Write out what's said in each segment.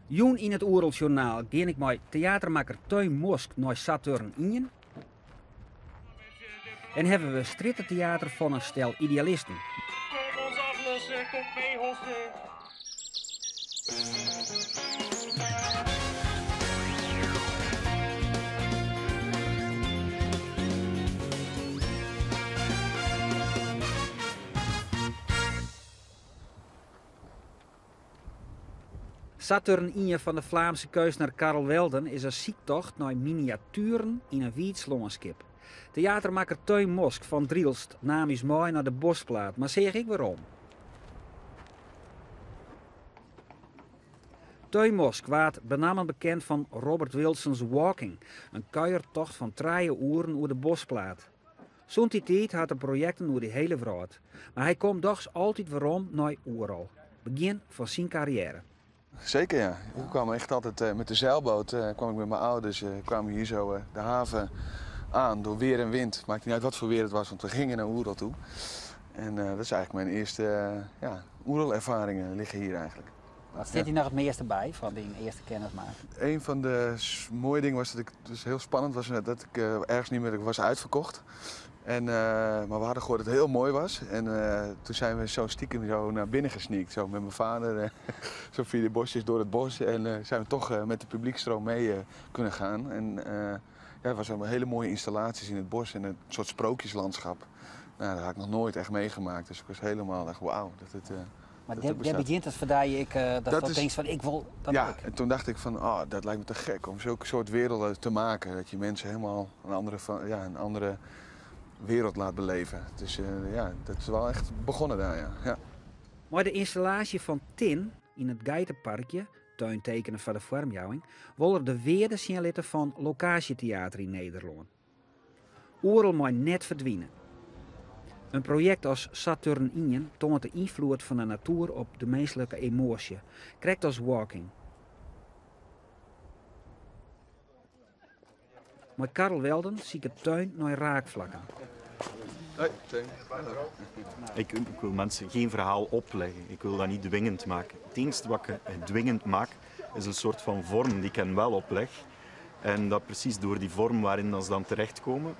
Joen in het Oereljournaal ging ik met theatermaker Teun Mosk naar Saturn-Ien. En hebben we strittentheater van een stel idealisten. Kom ons aflossen, kom mee hossen. Saturn-Ien van de Vlaamse keusner Karel Welden is een ziektocht naar miniaturen in een wietsloonskip. Theatermaker Teun Mosk van Drielst nam is mooi naar de bosplaat, maar zeg ik waarom. Teun Mosk waard benamen bekend van Robert Wilson's Walking, een kuiertocht van 3 uren over de bosplaat. Zo'n tijd had hij projecten over de hele wereld, maar hij komt toch altijd waarom naar Oeral, begin van zijn carrière. Zeker ja. Ik kwam echt altijd met de zeilboot, kwam ik met mijn ouders, kwamen hier zo de haven aan door weer en wind. Maakt niet uit wat voor weer het was, want we gingen naar Oeral toe. En dat is eigenlijk mijn eerste Oeral-ervaringen liggen hier eigenlijk. Wat zit hij nog het meeste bij van die eerste kennismaking? Een van de mooie dingen was dat ik, dus heel spannend was, dat ik ergens niet meer was uitverkocht. En, maar we hadden gehoord dat het heel mooi was. En toen zijn we zo stiekem zo naar binnen gesneakt. Zo met mijn vader, zo via de bosjes door het bos. En zijn we toch met de publiekstroom mee kunnen gaan. En het was een hele mooie installaties in het bos en een soort sprookjeslandschap. Nou, dat had ik nog nooit echt meegemaakt. Dus ik was helemaal echt wauw. Maar jij begint het verdijen dat denkt van ik wil dat ja, ook. En toen dacht ik van dat lijkt me te gek om zulke soort werelden te maken. Dat je mensen helemaal een andere wereld laat beleven. Dus dat is wel echt begonnen daar, ja. Maar de installatie van Tin in het Geitenparkje, tuintekenen van de vormjouwing, wilde de weerde signalitten van locatietheater in Nederland. Oeral maar net verdwijnen. Een project als Saturn-Ien toont de invloed van de natuur op de menselijke emotie, krijgt als Walking. Met Karel Welden zie ik het tuin naar raakvlakken. Hoi, Teun. Ik wil mensen geen verhaal opleggen. Ik wil dat niet dwingend maken. Het enige wat ik dwingend maak, is een soort van vorm die ik hen wel opleg. En dat precies door die vorm waarin ze dan terechtkomen,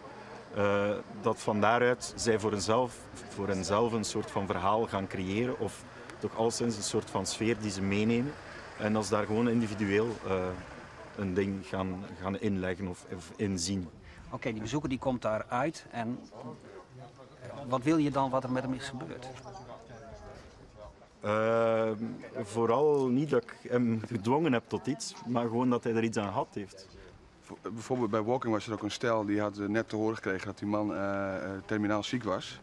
dat van daaruit zij voor henzelf een soort van verhaal gaan creëren. Of toch alleszins een soort van sfeer die ze meenemen. En als daar gewoon individueel een ding gaan inleggen of inzien. Oké, die bezoeker die komt daar uit en wat wil je dan wat er met hem is gebeurd? Vooral niet dat ik hem gedwongen heb tot iets, maar gewoon dat hij er iets aan gehad heeft. Bijvoorbeeld bij Walking was er ook een stel die had net te horen gekregen dat die man terminaal ziek was.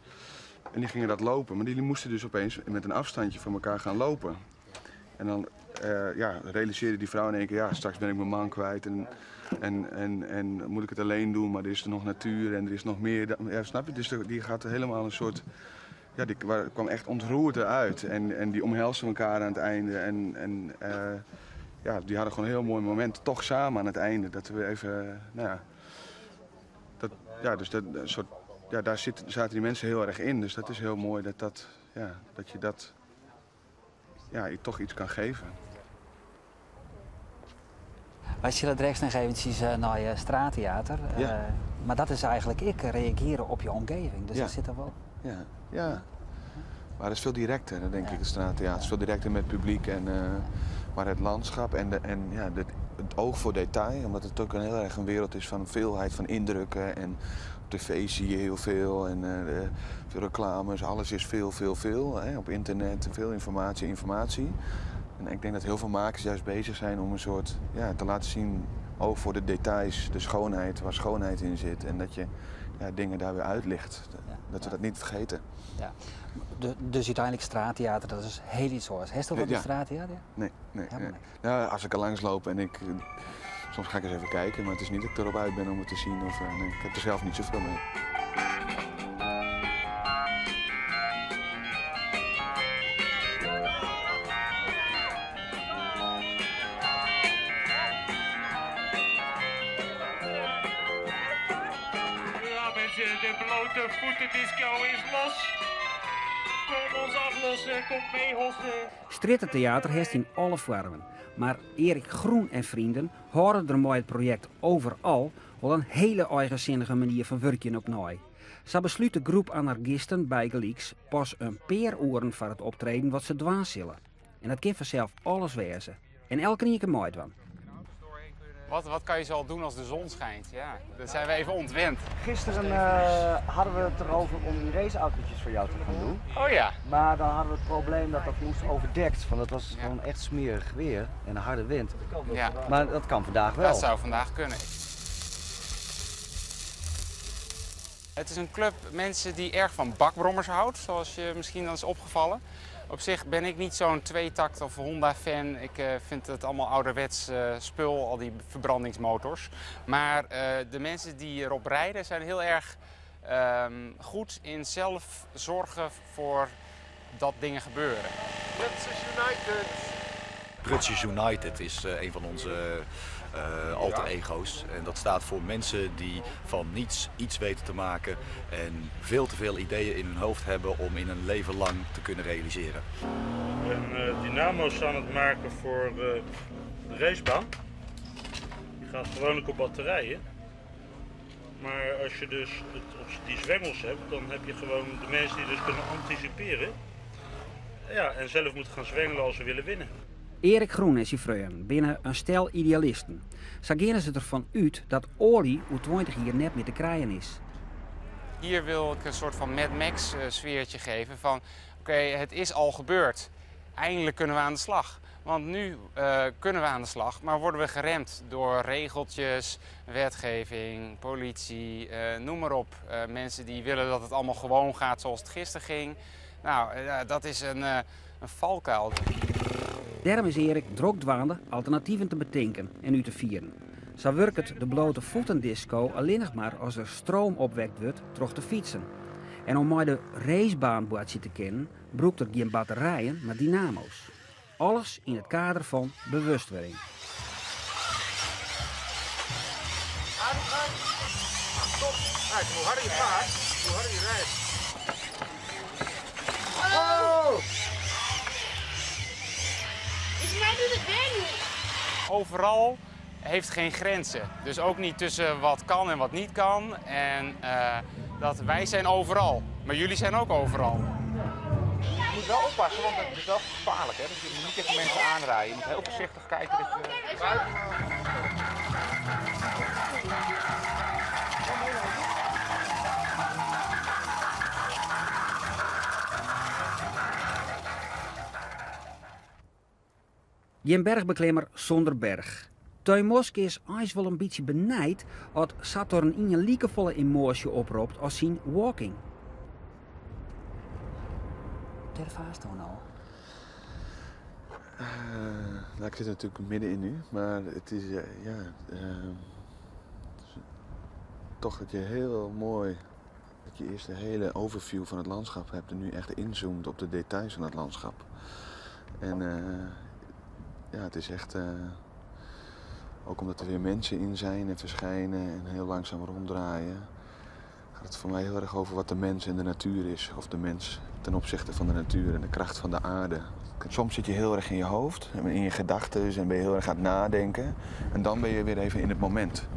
En die gingen dat lopen, maar die moesten dus opeens met een afstandje van elkaar gaan lopen. En dan realiseerde die vrouw in één keer, straks ben ik mijn man kwijt en moet ik het alleen doen, maar er is er nog natuur en er is nog meer. Ja, snap je? Dus die gaat helemaal een soort, die kwam echt ontroerd eruit en die omhelsten elkaar aan het einde en die hadden gewoon een heel mooi moment, toch samen aan het einde, dat we even, daar zaten die mensen heel erg in, dus dat is heel mooi dat je dat toch iets kan geven. Wij zullen rechts nog eventjes naar je straattheater. Ja. Maar dat is eigenlijk reageren op je omgeving. Dus dat zit er wel. Ja. Maar dat is veel directer, denk ik, het straattheater. Het is veel directer met het publiek maar het landschap en het oog voor detail. Omdat het ook heel erg een wereld is van veelheid van indrukken. En op tv zie je heel veel en veel reclames. Alles is veel. Hè? Op internet, veel informatie. En ik denk dat heel veel makers juist bezig zijn om een soort te laten zien, oog voor de details, de schoonheid, waar schoonheid in zit. En dat je dingen daar weer uitlicht. Dat we dat niet vergeten. Ja. Dus uiteindelijk straattheater, dat is heel iets hoors. Heeft je wat een straattheater? Nee. Nou, als ik er langs loop en soms ga ik eens even kijken, maar het is niet dat ik erop uit ben om het te zien. Ik heb er zelf niet zoveel mee. De blote voetendisco is los. kom ons aflossen, kom mee hossen. Strittentheater heeft in alle vormen. Maar Erik Groen en vrienden houden er met het project overal wel een hele eigenzinnige manier van werken op naai. Zo besluit de groep anarchisten bij Gelieks pas een paar uren voor het optreden wat ze dwaan zullen. En dat kan vanzelf alles wezen. En elke keer mooi van. Wat kan je zo al doen als de zon schijnt? Ja, dat zijn we even ontwend. Gisteren hadden we het erover om die raceautootjes voor jou te gaan doen. Oh ja. Maar dan hadden we het probleem dat moest overdekt. Want het was gewoon echt smerig weer en een harde wind. Ja. Maar dat kan vandaag wel. Dat zou vandaag kunnen. Het is een club mensen die erg van bakbrommers houdt, zoals je misschien dan is opgevallen. Op zich ben ik niet zo'n tweetakt of Honda-fan. Ik vind het allemaal ouderwets spul, al die verbrandingsmotors. Maar de mensen die erop rijden zijn heel erg goed in zelf zorgen voor dat dingen gebeuren. Prutsisch United is een van onze alter ego's. En dat staat voor mensen die van niets iets weten te maken en veel te veel ideeën in hun hoofd hebben om in een leven lang te kunnen realiseren. En dynamo's aan het maken voor de racebaan. Die gaan gewoonlijk op batterijen. Maar als je dus die zwengels hebt, dan heb je gewoon de mensen die dus kunnen anticiperen. Ja, en zelf moeten gaan zwengelen als ze willen winnen. Erik Groen en zijn vrienden binnen een stel idealisten. Zo gaan ze ervan uit dat olie hoe 20 hier net meer te krijgen is. Hier wil ik een soort van Mad Max sfeertje geven van oké, het is al gebeurd. Eindelijk kunnen we aan de slag. Want nu kunnen we aan de slag, maar worden we geremd door regeltjes, wetgeving, politie, noem maar op. Mensen die willen dat het allemaal gewoon gaat zoals het gisteren ging. Nou, dat is een valkuil. Daarom is Erik drokdwaande alternatieven te bedenken en u te vieren. Zo werkt het de blote voetendisco alleen nog maar als er stroom opwekt wordt terug te fietsen. En om maar de racebaanbootje te kennen, broekt er geen batterijen, maar dynamo's. Alles in het kader van bewustwording. Stop! Hoe harder je gaat, hoe harder je rijdt. Mij doet het weer niet. Overal heeft geen grenzen. Dus ook niet tussen wat kan en wat niet kan. En dat wij zijn overal, maar jullie zijn ook overal. Je moet wel oppassen, want het is wel gevaarlijk. Hè? Dus je moet niet tegen mensen aanrijden. Je moet heel voorzichtig kijken dat je... Geen bergbeklimmer zonder berg. Teun Mosk is eigenlijk wel een beetje benijd dat Saturn een liekevolle emotie oproept als zijn walking. Ter vaast dan al? Nou, ik zit er natuurlijk middenin nu, maar het is toch dat je heel mooi, dat je eerst de hele overview van het landschap hebt en nu echt inzoomt op de details van het landschap. En ja, het is echt, ook omdat er weer mensen in zijn en verschijnen en heel langzaam ronddraaien, gaat het voor mij heel erg over wat de mens en de natuur is. Of de mens ten opzichte van de natuur en de kracht van de aarde. Soms zit je heel erg in je hoofd en in je gedachten en ben je heel erg aan het nadenken. En dan ben je weer even in het moment.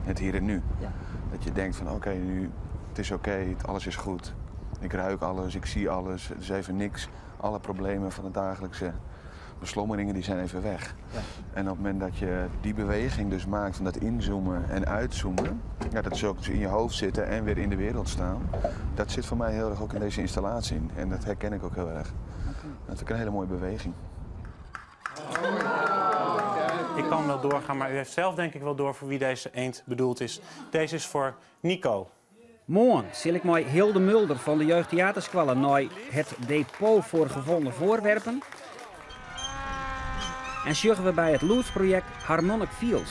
Het hier en nu. Ja. Dat je denkt van oké, nu, het is oké, alles is goed. Ik ruik alles, ik zie alles, het is even niks. Alle problemen van het dagelijkse beslommeringen die zijn even weg. Ja. En op het moment dat je die beweging dus maakt van dat inzoomen en uitzoomen, ja, dat is ook dus in je hoofd zitten en weer in de wereld staan. Dat zit voor mij heel erg ook in deze installatie. En dat herken ik ook heel erg. Dat vind ik een hele mooie beweging. Ik kan wel doorgaan, maar u heeft zelf denk ik wel door voor wie deze eend bedoeld is. Deze is voor Nico. Morgen zal ik mij Hilde Mulder van de Jeugdtheaterskwallen naar het depot voor gevonden voorwerpen. En zorgen we bij het Loods-project Harmonic Fields.